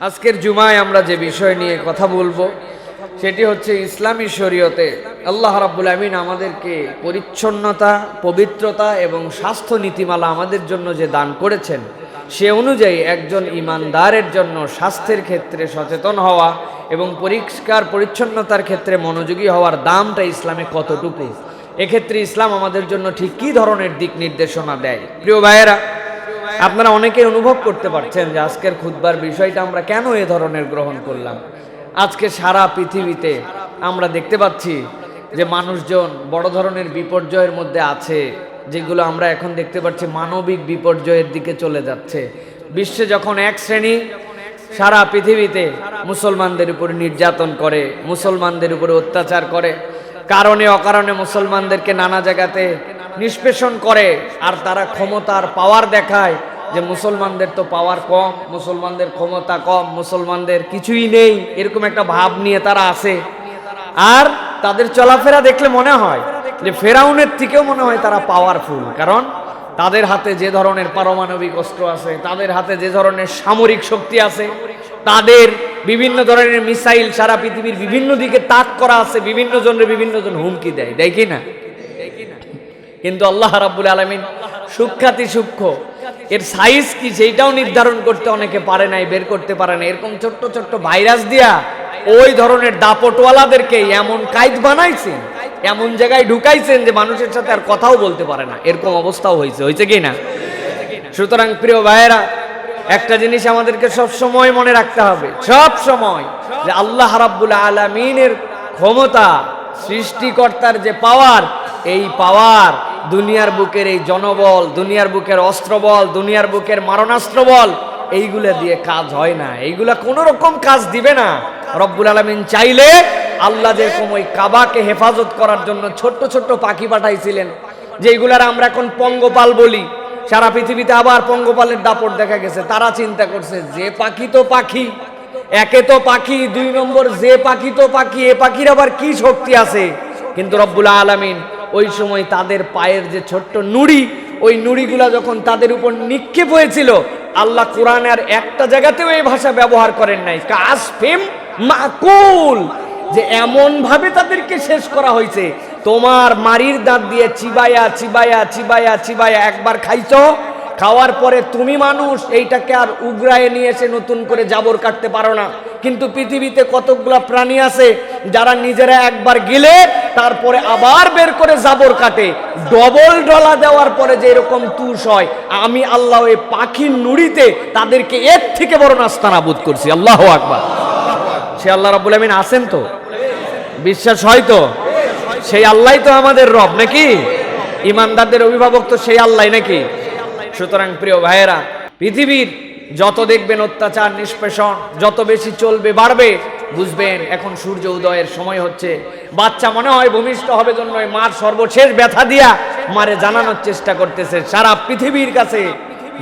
আজকের জুমায় আমরা যে বিষয় নিয়ে কথা বলবো সেটি হচ্ছে ইসলামী শরীয়তে আল্লাহ রাব্বুল আমিন আমাদেরকে পরিচ্ছন্নতা, পবিত্রতা এবং স্বাস্থ্য নীতিমালা আমাদের জন্য যে দান করেছেন, সে অনুযায়ী একজন ঈমানদারের জন্য স্বাস্থ্যের ক্ষেত্রে সচেতন হওয়া এবং পরিষ্কার পরিচ্ছন্নতার ক্ষেত্রে মনোযোগী হওয়ার দামটা ইসলামে কতটুকু, এক্ষেত্রে ইসলাম আমাদের জন্য ঠিক কী ধরনের দিক নির্দেশনা দেয়। প্রিয় ভাইয়েরা, আপনারা অনেকেই অনুভব করতে পারছেন যে আজকের খুতবার বিষয়টা আমরা কেন এ ধরনের গ্রহণ করলাম। আজকে সারা পৃথিবীতে আমরা দেখতে পাচ্ছি যে মানুষজন বড় ধরনের বিপর্যয়ের মধ্যে আছে, যেগুলো আমরা এখন দেখতে পাচ্ছি মানবিক বিপর্যয়ের দিকে চলে যাচ্ছে। বিশ্বে যখন এক শ্রেণী সারা পৃথিবীতে মুসলমানদের উপর নির্যাতন করে, মুসলমানদের উপরে অত্যাচার করে, কারণে অকারণে মুসলমানদেরকে নানা জায়গাতে নিষ্পেষণ করে, আর তারা ক্ষমতার পাওয়ার দেখায় যে মুসলমানদের তো পাওয়ার কম, মুসলমানদের ক্ষমতা কম, মুসলমানদের কিছুই নেই, এরকম একটা ভাব নিয়ে তারা আছে। আর তাদের চলাফেরা দেখলে মনে হয় যে ফেরাউনের থেকেও মনে হয় তারা পাওয়ারফুল, কারণ তাদের হাতে যে ধরনের পারমাণবিক অস্ত্র আছে, তাদের হাতে যে ধরনের সামরিক শক্তি আছে, তাদের বিভিন্ন ধরনের মিসাইল সারা পৃথিবীর বিভিন্ন দিকে তাক করা আছে, বিভিন্ন জন হুমকি দেয় কি না? কিন্তু আল্লাহ রাব্বুল আলামিন সূক্ষ্মাতি সূক্ষ্ম এর সাইজ কি সেইটাও নির্ধারণ করতে অনেকে পারে নাই, বের করতে পারে না। এরকম ছোট্ট ছোট্ট ভাইরাস দিয়া ওই ধরনের দাপটওয়ালাদেরকে এমন কাইদ বানাইছেন, এমন জায়গায় ঢুকাইছেন যে মানুষের সাথে আর কথাও বলতে পারে না, এরকম অবস্থাও হয়েছে কি না? সুতরাং প্রিয় ভাইয়েরা, একটা জিনিস আমাদেরকে সব সময় মনে রাখতে হবে, সব সময়, যে আল্লাহ রাব্বুল আলামিনের ক্ষমতা, সৃষ্টিকর্তার যে পাওয়ার, এই পাওয়ার দুনিয়ার বুকের এই জনবল, দুনিয়ার বুকের অস্ত্রবল, দুনিয়ার বুকের মারণাস্ত্র বল, এইগুলা দিয়ে কাজ হয় না, এইগুলা কোনো রকম কাজ দিবে না। রব্বুল আলামিন চাইলে আল্লাহ যেরকম ওই কাবাকে হেফাজত করার জন্য ছোট্ট ছোট্ট পাখি পাঠাইছিলেন, যেগুলার আমরা এখন পঙ্গপাল বলি, সারা পৃথিবীতে আবার পঙ্গপালের দাপট দেখা গেছে। তারা চিন্তা করছে যে পাখি তো পাখি, একে তো পাখি, দুই নম্বর যে পাখি তো পাখি, এ পাখির আবার কি শক্তি আছে? কিন্তু রব্বুল আলামিন ওই সময় তাদের পায়ের যে ছোট্ট নুড়ি, ওই নুড়িগুলা যখন তাদের উপর নিক্ষেপ হয়েছিল, আল্লাহ কোরআনে আর একটা জায়গাতেও এই ভাষা ব্যবহার করেন নাই, কাসফিম মাকুল, যে এমন ভাবে তাদেরকে শেষ করা হয়েছে, তোমার মারির দাঁত দিয়ে চিবায়া চিবায়া চিবায়া চিবায়া একবার খাইছো, খাওয়ার পরে তুমি মানুষ এইটাকে আর উগরায়ে নিয়ে এসে নতুন করে জাবর কাটতে পারো না। কিন্তু পৃথিবীতে কতগুলা প্রাণী আছে যারা নিজেরা একবার গেলে তারপরে আবার বের করে জাবর কাটে, ডবল ডলা দেওয়ার পরে যে এরকম তুষ হয়, আমি আল্লাহ এই পাখির নুড়িতে তাদেরকে এর থেকে বড় নাস্তানাবুদ করছি। আল্লাহু আকবার। সে আল্লাহ রাব্বুল আমিন আছেন তো? বিশ্বাস হয় তো? সেই আল্লাহই তো আমাদের রব নাকি? ঈমানদারদের অভিভাবক তো সেই আল্লাহ নাকি? সুতরাং প্রিয় ভাইয়েরা, পৃথিবীর যত দেখবেন অত্যাচার, নিষ্পেষণ যত বেশি চলবে, বাড়বে, বুঝবেন এখন সূর্য উদয়ের সময় হচ্ছে। বাচ্চা মনে হয় ভূমিষ্ঠ হবে জন্য মার সর্বশেষ ব্যথা দিয়া মারে জানানোর চেষ্টা করতেছে। সারা পৃথিবীর কাছে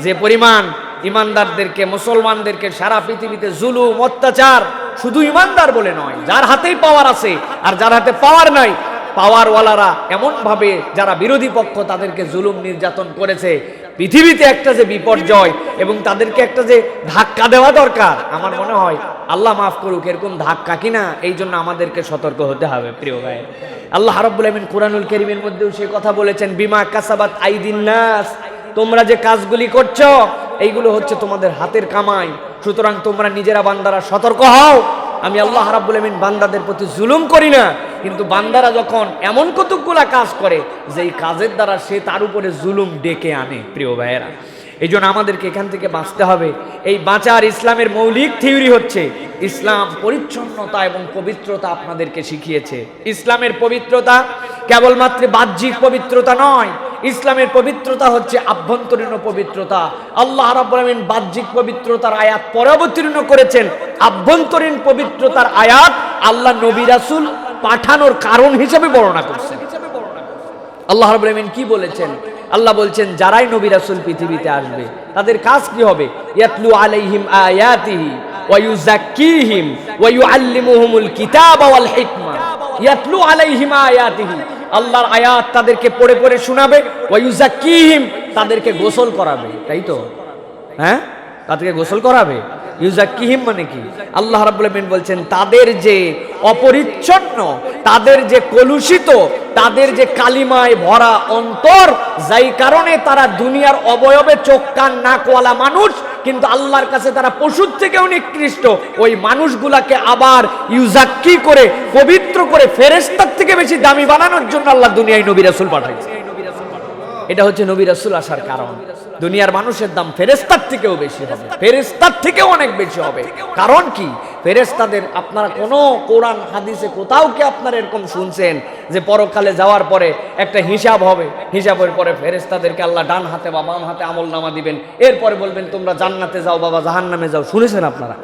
যে পরিমাণ ঈমানদারদেরকে, মুসলমানদেরকে সারা পৃথিবীতে জুলুম, অত্যাচার, শুধু ঈমানদার বলে নয়, যার হাতেই পাওয়ার আছে আর যার হাতে পাওয়ার নাই, পাওয়ারওয়ালারা এমনভাবে যারা বিরোধী পক্ষ তাদেরকে জুলুম নির্যাতন করেছে। পৃথিবীতে একটা যে বিপর্যয় এবং তাদেরকে একটা যে ধাক্কা দেওয়া দরকার, আমার মনে হয় আল্লাহ মাফ করুক, এরকম ধাক্কা কিনা, এই জন্য আমাদেরকে সতর্ক হতে হবে। প্রিয় ভাই, আল্লাহ রাব্বুল আমিন কুরআনুল কারীমের মধ্যেও সে কথা বলেছেন, বিমা কাসাবাত আইদিন নাস, তোমরা যে কাজগুলি করছো এইগুলো হচ্ছে তোমাদের হাতের কামাই। সুতরাং তোমরা নিজেরা বান্দারা সতর্ক হও। আমি আল্লাহ রাব্বুল আমিন বান্দাদের প্রতি জুলুম করি না, কিন্তু বান্দারা যখন এমন কতগুলা কাজ করে যেই কাজের দ্বারা সে তার উপরে জুলুম ডেকে আনে, প্রিয় ভাইয়েরা, এই জন্য আমাদেরকে এখান থেকে বাঁচতে হবে। এই বাঁচার ইসলামের মৌলিক থিওরি হচ্ছে ইসলাম পরিচ্ছন্নতা এবং পবিত্রতা আপনাদেরকে শিখিয়েছে। ইসলামের পবিত্রতা কেবলমাত্র বাহ্যিক পবিত্রতা নয়, ইসলামের পবিত্রতা হচ্ছে আভ্যন্তরীণ পবিত্রতা। আল্লাহ রাব্বুল আমিন বাহ্যিক পবিত্রতার আয়াত পরে অবতীর্ণ করেছেন, আভ্যন্তরীণ পবিত্রতার আয়াত আল্লাহ নবী রাসূল পাঠানোর কারণ হিসেবে বর্ণনা করছেন। আল্লাহ রাব্বুল আমিন কি বলেছেন? আল্লাহ বলছেন যারাই নবী রাসূল পৃথিবীতে আসবে তাদের কাজ কি হবে? ইয়াতলু আলাইহিম আয়াতিহি ওয়া ইউযাক্কিহিম ওয়া ইউআল্লিমুহুমুল কিতাবা ওয়াল হিকমা। ইয়াতলু আলাইহিম আয়াতিহি, আল্লাহর আয়াত তাদেরকে পড়ে পড়ে শোনাবে, ওয়া ইউযাক্কিহিম, তাদেরকে গোসল করাবে, তাই তো? হ্যাঁ, তাদেরকে গোসল করাবে? ইউজাক্কিহিম মানে কি? আল্লাহ রাব্বুল আলামিন বলছেন তাদের যে অপরিচ্ছন্ন, তাদের যে কলুষিত, তাদের যে কালিমায় ভরা অন্তর, যাই কারণে তারা দুনিয়ার অবয়বে চোখ কান নাকওয়ালা মানুষ, কিন্তু আল্লাহর কাছে তারা পশুর থেকেও নিকৃষ্ট, ওই মানুষগুলাকে আবার ইউজাক্কি করে, পবিত্র করে, ফেরেশতার থেকে বেশি দামি বানানোর জন্য আল্লাহ দুনিয়ায় নবী রাসূল পাঠাইছে। এটা হচ্ছে নবী রাসূল আসার কারণ। দুনিয়ার মানুষের দাম ফেরেশতার থেকেও বেশি হবে, ফেরেশতার থেকেও অনেক বেশি হবে। কারণ কি? ফেরেশতাদের আপনারা কোনো কোরআন হাদিসে কোথাও কি আপনারা এরকম শুনছেন যে পরকালে যাওয়ার পরে একটা হিসাব হবে, হিসাবের পরে ফেরেশতাদেরকে আল্লাহ ডান হাতে বা বাম হাতে আমলনামা দিবেন, এরপরে বলবেন তোমরা জান্নাতে যাও বাবা জাহান্নামে যাও? শুনেছেন আপনারা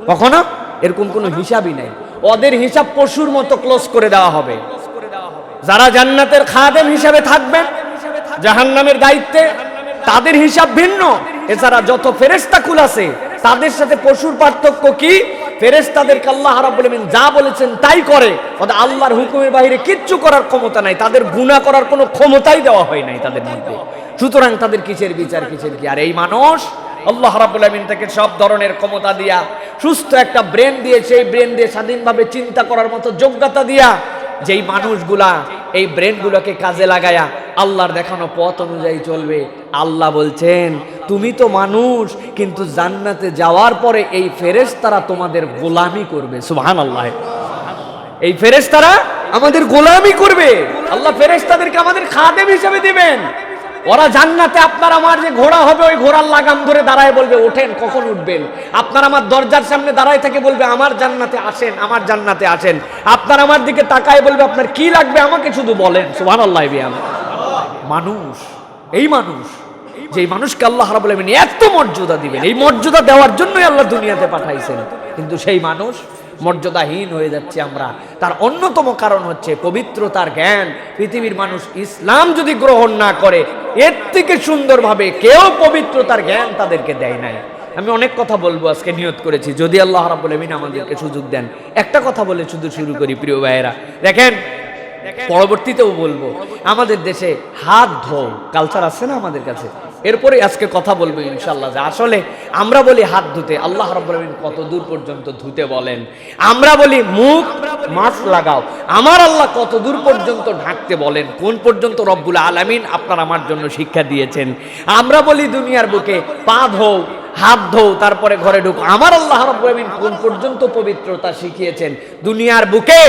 কখনো? এরকম কোনো হিসাবই নাই। ওদের হিসাব পশুর মতো ক্লোজ করে দেওয়া হবে। যারা জান্নাতের খাদেম হিসাবে থাকবেন, জাহান্নামের দায়িত্বে, তাদের হিসাব ভিন্ন। এছাড়া যত ফেরেশতা কুল আছে তাদের সাথে পশুর পার্থক্য কি? ফেরেশতাদেরকে আল্লাহ রাব্বুল আলামিন যা বলেছেন তাই করে, ওদের আল্লাহর হুকুমের বাইরে কিচ্ছু করার ক্ষমতা নাই, তাদের গুনাহ করার কোনো ক্ষমতাই দেওয়া হয় নাই তাদের মধ্যে। সুতরাং তাদের কিসের বিচার, কিসের কি? আর এই মানুষ আল্লাহ রাব্বুল আলামিন তাকে সব ধরনের ক্ষমতা দিয়া, সুস্থ একটা ব্রেন দিয়ে, সেই ব্রেন দিয়ে স্বাধীনভাবে চিন্তা করার মতো যোগ্যতা দিয়া, যেই মানুষগুলা এই ব্রেনগুলোকে কাজে লাগায়া আল্লাহর দেখানো পথ অনুযায়ী চলবে, আল্লাহ বলছেন তুমি তো মানুষ, কিন্তু জান্নাতে যাওয়ার পরে এই ফেরেশতারা তোমাদের গোলামি করবে। সুবহানাল্লাহ। এই ফেরেশতারা আমাদের গোলামি করবে। আল্লাহ ফেরেশতাদেরকে আমাদের খাদেম হিসেবে দিবেন। ওরা জান্নাতে আপনার আমার যে ঘোড়া হবে, ওই ঘোড়ার লাগাম ধরে দাঁড়ায় বলবে ওঠেন, কখন উঠবেন? আপনার আমার দরজার সামনে দাঁড়ায় থেকে বলবে আমার জান্নাতে আসেন, আমার জান্নাতে আসেন। আপনার আমার দিকে তাকায় বলবে আপনার কি লাগবে আমাকে শুধু বলেন। সুবহানাল্লাহ। মানুষ, এই মানুষ, যে মানুষকে আল্লাহ রাব্বুল আলামিন এত মর্যাদা দিবেন, এই মর্যাদা দেওয়ার জন্যই আল্লাহ দুনিয়াতে পাঠাইছেন, কিন্তু সেই মানুষ মর্যাদাহীন হয়ে যাচ্ছে আমরা। তার অন্যতম কারণ হচ্ছে পবিত্রতার জ্ঞান। পৃথিবীর মানুষ ইসলাম যদি গ্রহণ না করে, এর থেকে সুন্দরভাবে কেউ পবিত্রতার জ্ঞান তাদেরকে দেয় নাই। আমি অনেক কথা বলবো আজকে, নিয়ত করেছি যদি আল্লাহ রাব্বুল আলামিন আমাদেরকে সুযোগ দেন। একটা কথা বলে শুধু শুরু করি প্রিয় ভাইয়েরা, দেখেন পরবর্তীতেও বলবো, আমাদের দেশে হাত ধো কালচার আছে না আমাদের কাছে। এরপরে আজকে কথা বলবো ইনশাআল্লাহ যে আসলে আমরা বলি হাত ধুতে, আল্লাহ রাব্বুল আলামিন কত দূর পর্যন্ত ধুতে বলেন। আমরা বলি মুখ মাস্ক লাগাও, আমার আল্লাহ কত দূর পর্যন্ত ঢাকতে বলেন, কোন পর্যন্ত রব্বুল আলামিন আপনার আমার জন্য শিক্ষা দিয়েছেন। আমরা বলি দুনিয়ার বুকে পা ধো, হাত ধো, তারপরে ঘরে ঢুকো, আমার আল্লাহ রাব্বুল আলামিন কোন পর্যন্ত পবিত্রতা শিখিয়েছেন। দুনিয়ার বুকে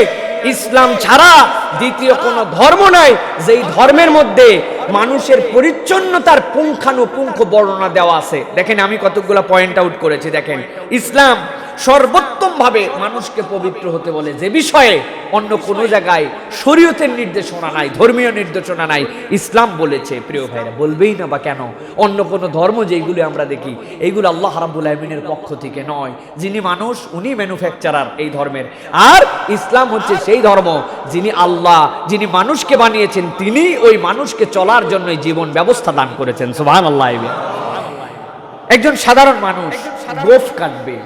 ইসলাম ছাড়া দ্বিতীয় কোনো ধর্ম নাই যেই ধর্মের মধ্যে মানুষের পরিচ্ছন্নতার পুঙ্খানুপুঙ্খ বর্ণনা দেওয়া আছে। দেখেন আমি কতগুলো পয়েন্ট আউট করেছি। দেখেন ইসলাম সর্বোত্তম ভাবে মানুষকে পবিত্র হতে বলে, যে বিষয়ে অন্য কোনো জায়গায় শরীয়তের নির্দেশনা নাই, ধর্মীয় নির্দেশনা নাই, ইসলাম বলেছে। প্রিয় ভাইরা বলবেই না বা কেন? অন্য কোনো ধর্ম যেগুলো আমরা দেখি এইগুলো আল্লাহ রাব্বুল আলামিনের পক্ষ থেকে নয়। যিনি মানুষ উনি ম্যানুফ্যাকচারার এই ধর্মের, আর ইসলাম হচ্ছে সেই ধর্ম যিনি আল্লাহ, যিনি মানুষকে বানিয়েছেন, তিনি ওই মানুষকে চলার জন্য জীবন ব্যবস্থা দান করেছেন। সুবহানাল্লাহ। একজন সাধারণ মানুষ গোঁফ কাটবে,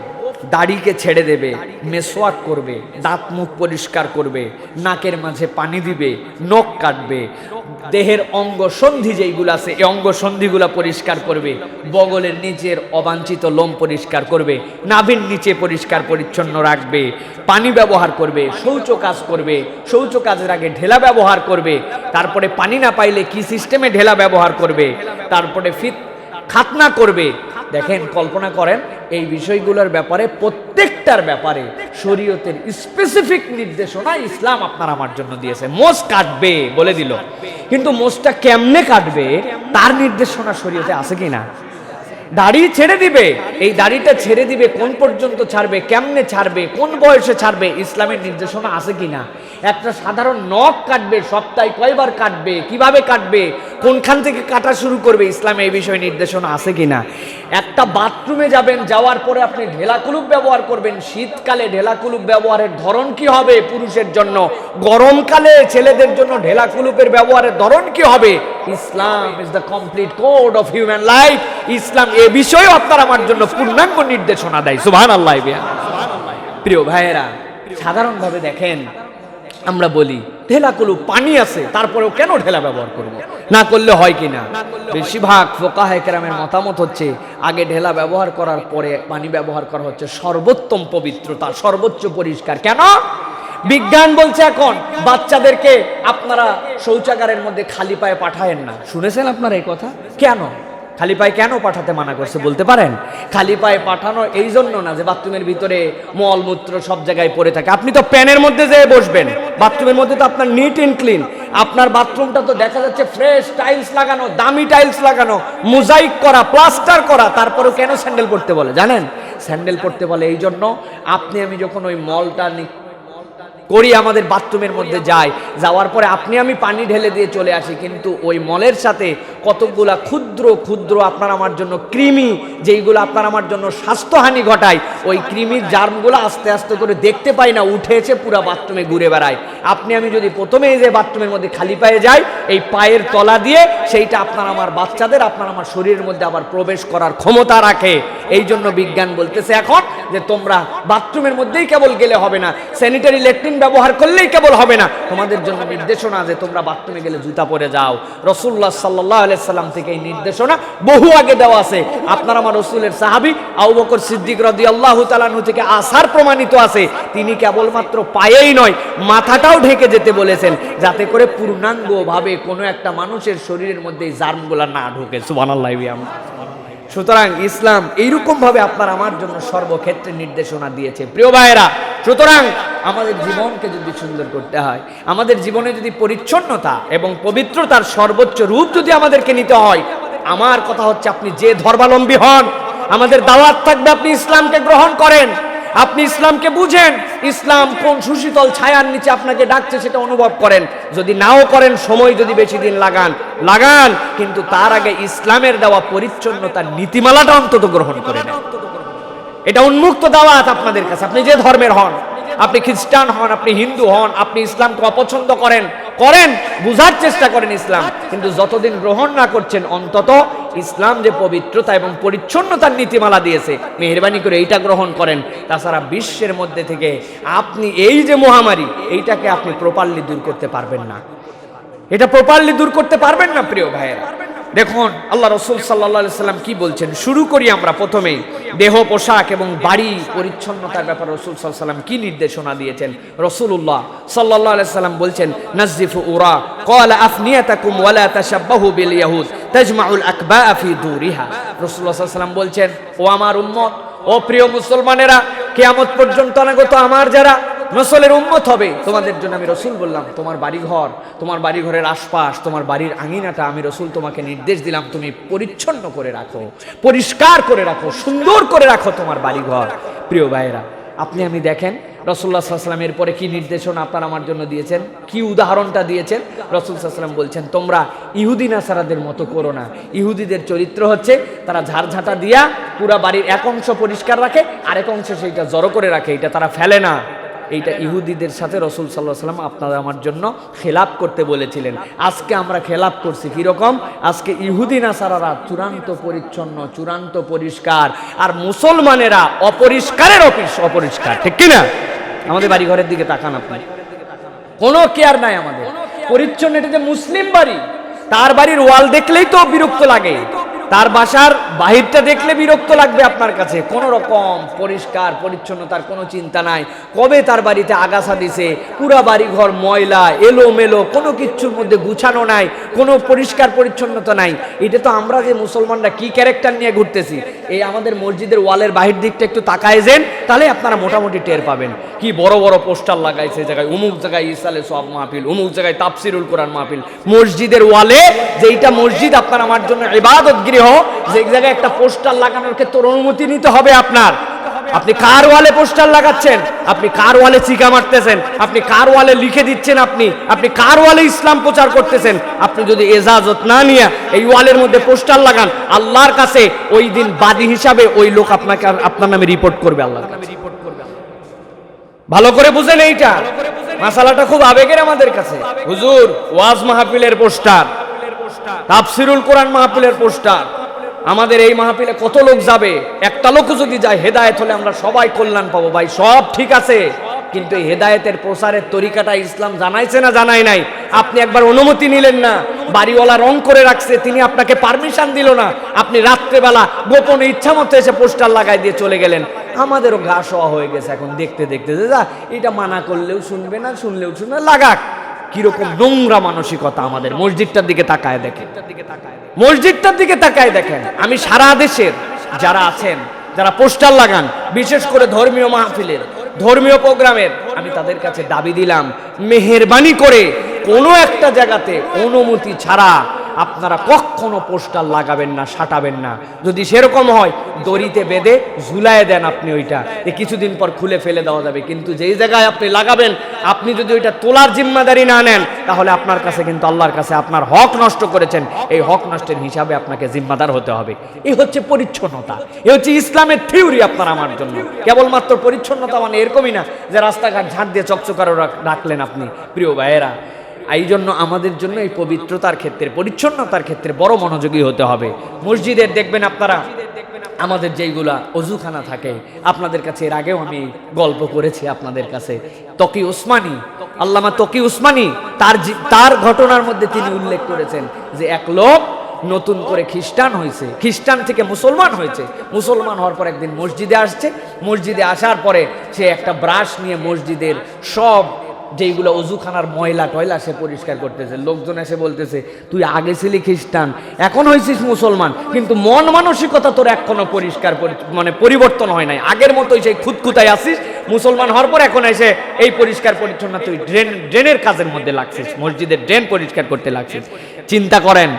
দাড়িকে ছেড়ে দেবে, মেসওয়াক করবে, দাঁত মুখ পরিষ্কার করবে, নাকের মাঝে পানি দিবে, নখ কাটবে, দেহের অঙ্গ সন্ধি যেইগুলো আছে এই অঙ্গ সন্ধিগুলো পরিষ্কার করবে, বগলের নিচের অবাঞ্ছিত লোম পরিষ্কার করবে, নাভির নিচে পরিষ্কার পরিচ্ছন্ন রাখবে, পানি ব্যবহার করবে, শৌচ কাজ করবে, শৌচ কাজের আগে ঢেলা ব্যবহার করবে, তারপরে পানি না পাইলে কি সিস্টেমে ঢেলা ব্যবহার করবে, তারপরে খাতনা করবে। দেখেন কল্পনা করেন এই বিষয়গুলোর ব্যাপারে, প্রত্যেকটার ব্যাপারে শরীয়তের স্পেসিফিক নির্দেশনা ইসলাম আপনার আমার জন্য দিয়েছে। মোষ কাটবে বলে দিল, কিন্তু মোষটা কেমনে কাটবে তার নির্দেশনা শরীয়তে আছে কিনা? দাড়ি ছেড়ে দিবে, এই দাড়িটা ছেড়ে দিবে, কোন পর্যন্ত ছাড়বে, কেমনে ছাড়বে, কোন বয়সে ছাড়বে, ইসলামের নির্দেশনা আছে কিনা? একটা সাধারণ নখ কাটবে, সপ্তাহে কয়বার কাটবে, কিভাবে কাটবে, কোনখান থেকে কাটা শুরু করবে, ইসলামে এই বিষয়ে নির্দেশনা আছে কিনা? একটা বাথরুমে যাবেন, যাওয়ার পরে আপনি ঢেলাকুলুপ ব্যবহার করবেন, শীতকালে ঢেলাকুলুপ ব্যবহারের ধরন কি হবে পুরুষের জন্য, গরমকালে ছেলেদের জন্য ঢেলাকুলুপের ব্যবহারের ধরন কি হবে? Islam is the complete code of human life. ইসলাম এ বিষয়ে আপনার আমার জন্য পূর্ণাঙ্গ নির্দেশনা দেয়। সুবহানাল্লাহ। প্রিয় ভাইয়েরা সাধারণভাবে দেখেন আমরা বলি ঢেলাকুলুপ পানি আছে, তারপরেও কেন ঢেলা ব্যবহার করব? না করলে হয় কিনা? বেশিরভাগ ফুকাহে কেরামের মতামত হচ্ছে আগে ঢেলা ব্যবহার করার পরে পানি ব্যবহার করা হচ্ছে সর্বোত্তম পবিত্রতা, সর্বোচ্চ পরিষ্কার। কেন? বিজ্ঞান বলছে এখন বাচ্চাদেরকে আপনারা শৌচাগারের মধ্যে খালি পায়ে পাঠায়েন না। শুনেছেন আপনারা এই কথা? কেন খালি পায়ে কেন পাঠাতে মানা করছে বলতে পারেন? খালি পায়ে পাঠানো এই জন্য না যে বাথরুমের ভিতরে মলমূত্র সব জায়গায় পড়ে থাকে। আপনি তো প্যানের মধ্যে যেয়ে বসবেন, বাথরুমের মধ্যে তো আপনার নিট এন্ড ক্লিন, আপনার বাথরুমটা তো দেখা যাচ্ছে ফ্রেশ, টাইলস লাগানো, দামি টাইলস লাগানো, মোজাইক করা, প্লাস্টার করা। তারপরেও কেন স্যান্ডেল পরতে বলে জানেন? স্যান্ডেল পরতে বলে এই জন্য, আপনি আমি যখন ওই মলটা করি আমাদের বাথরুমের মধ্যে যাই, যাওয়ার পরে আপনি আমি পানি ঢেলে দিয়ে চলে আসি, কিন্তু ওই মলের সাথে কতগুলা ক্ষুদ্র ক্ষুদ্র আপনার আমার জন্য কৃমি, যেইগুলো আপনার আমার জন্য স্বাস্থ্যহানি ঘটায়, ওই কৃমির জার্মগুলো আস্তে আস্তে করে দেখতে পাই না, উঠে এসে পুরো বাথরুমে ঘুরে বেড়ায়। আপনি আমি যদি প্রথমে এই যে বাথরুমের মধ্যে খালি পায়ে যাই, এই পায়ের তলা দিয়ে সেইটা আপনার আমার বাচ্চাদের আপনার আমার শরীরের মধ্যে আবার প্রবেশ করার ক্ষমতা রাখে। এই জন্য বিজ্ঞান বলতেছে এখন যে তোমরা বাথরুমের মধ্যেই কেবল গেলে হবে না, স্যানিটারি ল্যাট্রিন ব্যবহার করলেই কেবল হবে না, তোমাদের জন্য নির্দেশনা যে তোমরা বাথরুমে গেলে জুতা পরে যাও। রাসূলুল্লাহ সাল্লাল্লাহু আলাইহি সাল্লাম থেকে এই নির্দেশনা বহু আগে দেওয়া আছে। আপনার আমার রাসূলের সাহাবী আবু বকর সিদ্দিক রাদিয়াল্লাহু তাআলা আনহু থেকে আসার প্রমাণিত আছে, তিনি কেবলমাত্র পায়েই নয় মাথাটাও ঢেকে যেতে বলেছেন, যাতে করে পূর্ণাঙ্গভাবে কোনো একটা মানুষের শরীরের মধ্যে এই জার্মগুলা না ঢোকে। সুবহানাল্লাহ। সুতরাং ইসলাম এইরকম ভাবে আপনার আমার জন্য সর্বক্ষেত্রে নির্দেশনা দিয়েছে প্রিয় ভাইয়েরা। সুতরাং আমাদের জীবনকে যদি সুন্দর করতে হয়, আমাদের জীবনে যদি পরিচ্ছন্নতা এবং পবিত্রতার সর্বোচ্চ রূপ যদি আমাদেরকে নিতে হয়, আমার কথা হচ্ছে আপনি যে ধর্মাবলম্বী হন, আমাদের দাওয়াত থাকবে আপনি ইসলামকে গ্রহণ করেন, আপনি ইসলামকে বুঝেন, ইসলাম কোন সুশীতল ছায়ার নিচে আপনাকে ডাকছে সেটা অনুভব করেন। যদি নাও করেন, সময় যদি বেশি দিন লাগান, কিন্তু তার আগে ইসলামের দেওয়া পরিচ্ছন্নতার নীতিমালাটা অন্তত গ্রহণ করে নেন। এটা উন্মুক্ত দাওয়াত আপনাদের কাছে, আপনি যে ধর্মের হন, আপনি খ্রিস্টান হন, আপনি হিন্দু হন, আপনি ইসলামকে অপছন্দ করেন, বুঝার চেষ্টা করেন ইসলাম, কিন্তু যতদিন গ্রহণ না করছেন অন্তত ইসলাম যে পবিত্রতা এবং পরিচ্ছন্নতার নীতিমালা দিয়েছে, মেহেরবানি করে এইটা গ্রহণ করেন। তাছাড়া বিশ্বের মধ্যে থেকে আপনি এই যে মহামারী, এইটাকে আপনি প্রপারলি দূর করতে পারবেন না, এটা প্রপারলি দূর করতে পারবেন না প্রিয় ভাইয়েরা। দেখুন আল্লাহ রাসূল সাল্লাল্লাহু আলাইহি সাল্লাম কি বলছেন। শুরু করি আমরা প্রথমেই দেহ পোশাক এবং বাড়ি পরিচ্ছন্নতার ব্যাপারে রাসূল সাল্লাল্লাহু আলাইহি সাল্লাম কি নির্দেশনা দিয়েছেন। রাসূলুল্লাহ সাল্লাল্লাহু আলাইহি সাল্লাম বলছেন, নাযিফু উরা ক্বালা আফনিয়াতাকুম ওয়ালা তাশাব্বাহু বিল ইয়াহুদ তাজমাউল আকবা'a ফি দুরিহা। রাসূলুল্লাহ সাল্লাল্লাহু আলাইহি সাল্লাম বলছেন, ও আমার উম্মত, ও প্রিয় মুসলমানেরা, কিয়ামত পর্যন্ত অনাগত আমার যারা নসলের উম্মত হবে, তোমাদের জন্য আমি রসুল বললাম, তোমার বাড়িঘর, তোমার বাড়িঘরের আশপাশ, তোমার বাড়ির আঙিনাটা আমি রসুল তোমাকে নির্দেশ দিলাম তুমি পরিচ্ছন্ন করে রাখো, পরিষ্কার করে রাখো, সুন্দর করে রাখো তোমার বাড়িঘর। প্রিয় ভাইয়েরা, আপনি আমি দেখেন রাসূলুল্লাহ সাল্লাল্লাহু আলাইহি ওয়াসাল্লাম এরপরে কি নির্দেশনা আপনার আমার জন্য দিয়েছেন, কি উদাহরণটা দিয়েছেন। রাসূল সাল্লাল্লাহু আলাইহি ওয়াসাল্লাম বলছেন, তোমরা ইহুদি নাসারাদের মতো করো না। ইহুদিদের চরিত্র হচ্ছে তারা ঝাড়ঝাঁটা দিয়া পুরা বাড়ির এক অংশ পরিষ্কার রাখে, আরেক অংশ সেইটা জড়ো করে রাখে, এটা তারা ফেলে না। এইটা ইহুদিদের সাথে রাসূল সাল্লাল্লাহু আলাইহি ওয়াসাল্লাম আপনারা আমার জন্য খেলাপ করতে বলেছিলেন। আজকে আমরা খেলাপ করছি কিরকম? আজকে ইহুদি নাসারারা চূড়ান্ত পরিচ্ছন্ন, চূড়ান্ত পরিষ্কার, আর মুসলমানেরা অপরিষ্কারের অপরিষ্কার, ঠিক কিনা? আমাদের বাড়ি ঘরের দিকে তাকান আপনি, কোনো কেয়ার নাই আমাদের পরিচ্ছন্ন। এটা যে মুসলিম বাড়ি, তার বাড়ির ওয়াল দেখলেই তো বিরক্ত লাগে, তার বাসার বাহিরটা দেখলে বিরক্ত লাগবে আপনার কাছে। কোনো রকম পরিষ্কার পরিচ্ছন্নতার কোনো চিন্তা নাই। কবে তার বাড়িতে আগাছা দিছে, পুরা বাড়ি ঘর ময়লা এলোমেলো, কোনো কিচ্ছুর মধ্যে গুছানো নাই, কোনো পরিষ্কার পরিচ্ছন্নতা নাই। এটা তো আমরা যে মুসলমানরা কি ক্যারেক্টার নিয়ে ঘুরতেছি। এই আমাদের মসজিদের ওয়ালের বাহির দিকটা একটু তাকায় যান, তাহলে আপনারা মোটামুটি টের পাবেন। কি বড় বড় পোস্টার লাগাইছে, জায়গায় অমুক জায়গায় ইসালে সব মাহফিল, অমুক জায়গায় তাফসিরুল কোরআন মাহফিল। মসজিদের ওয়ালে, যেইটা মসজিদ আপনার আমার জন্য ইবাদত গৃহ, যে জায়গায় একটা পোস্টার লাগানোর ক্ষেত্রে অনুমতি নিতে হবে আপনার। আপনি কার ওয়ালে পোস্টার লাগাচ্ছেন, আপনি কার ওয়ালে চিকা মারতেছেন, আপনি কার ওয়ালে লিখে দিচ্ছেন, আপনি কার ওয়ালে ইসলাম প্রচার করতেছেন। আপনি যদি এজাজত না নিয়ে এই ওয়ালের মধ্যে পোস্টার লাগান, আল্লাহর কাছে ওই দিন বাদী হিসাবে ওই লোক আপনাকে আপনার নামে রিপোর্ট করবে, আল্লাহর কাছে রিপোর্ট করবে। ভালো করে বুঝেন এইটা, মাসালাটা খুব আবেগের আমাদের কাছে। হুজুর ওয়াজ মাহফিলের পোস্টার, তাফসিরুল কোরআন মাহফিলের পোস্টার, আমাদের এই মাহফিলে কত লোক যাবে, একটা লোক যদি যায় হেদায়েত হলে আমরা সবাই কল্যাণ পাবো। ভাই সব ঠিক আছে, কিন্তু এই হেদায়েতের প্রসারের তরিকাটা ইসলাম জানাইছে না জানাই নাই? আপনি একবার অনুমতি নিলেন না, বাড়িওয়ালা রং করে রাখছে, তিনি আপনাকে পারমিশন দিল না, আপনি রাত্রেবেলা গোপনে ইচ্ছা মতো এসে পোস্টার লাগাই দিয়ে চলে গেলেন। আমাদেরও গা শোয়া হয়ে গেছে এখন দেখতে দেখতে, যে যা এটা মানা করলেও শুনবে না, শুনলেও শুনবে না, লাগাক। কিরকম নোংরা মানসিকতা আমাদের। মসজিদটার দিকে তাকায় দেখেন, মসজিদটার দিকে তাকায় দেখেন। আমি সারা দেশের যারা আছেন, যারা পোস্টার লাগান, বিশেষ করে ধর্মীয় মাহফিলের, ধর্মীয় প্রোগ্রামের, আমি তাদের কাছে দাবি দিলাম, মেহেরবানি করে কোনো একটা জায়গাতে অনুমতি ছাড়া আপনারা কখনো পোস্টার লাগাবেন না, সাটাবেন না। যদি সেরকম হয় দড়িতে বেঁধে ঝুলায় দেন আপনি, ওইটা কিছুদিন পর খুলে ফেলে দেওয়া যাবে। কিন্তু যেই জায়গায় আপনি লাগাবেন, আপনি যদি ওইটা তোলার জিম্মাদারি না নেন, তাহলে আপনার কাছে কিন্তু আল্লাহর কাছে আপনার হক নষ্ট করেছেন। এই হক নষ্টের হিসাবে আপনাকে জিম্মাদার হতে হবে। এই হচ্ছে পরিচ্ছন্নতা, এই হচ্ছে ইসলামের থিওরি আপনার আমার জন্য। কেবলমাত্র পরিচ্ছন্নতা মানে এরকমই না যে রাস্তাঘাট ঝাঁট দিয়ে চকচকারো রাখলেন আপনি। প্রিয় ভাইয়েরা, এই জন্য আমাদের জন্য এই পবিত্রতার ক্ষেত্রে, পরিচ্ছন্নতার ক্ষেত্রে বড় মনোযোগী হতে হবে। মসজিদের দেখবেন আপনারা, আমাদের যেইগুলা অজুখানা থাকে, আপনাদের কাছে এর আগেও আমি গল্প করেছি আপনাদের কাছে, তকি উসমানী, আল্লামা তকি উসমানী, তার ঘটনার মধ্যে তিনি উল্লেখ করেছেন যে এক লোক নতুন করে খ্রিস্টান হয়েছে, খ্রিস্টান থেকে মুসলমান হয়েছে। মুসলমান হওয়ার পর একদিন মসজিদে আসছে, মসজিদে আসার পরে সে একটা ব্রাশ নিয়ে মসজিদের সব যেইগুলো অজুখানার ময়লা টয়লা সে পরিষ্কার করতেছে। লোকজন এসে বলতেছে, তুই আগে ছিলি খ্রিস্টান, এখন হয়েছিস মুসলমান, কিন্তু মন মানসিকতা তোর এখনো পরিষ্কার মানে পরিবর্তন হয় নাই, আগের মতোই সেই খুঁতখুতায় আসিস। মুসলমান হওয়ার পর এখন এসে এই পরিষ্কার পরিচ্ছন্ন তুই ড্রেনের কাজের মধ্যে লাগছিস, মসজিদের ড্রেন পরিষ্কার করতে লাগছিস। চিন্তা করেন,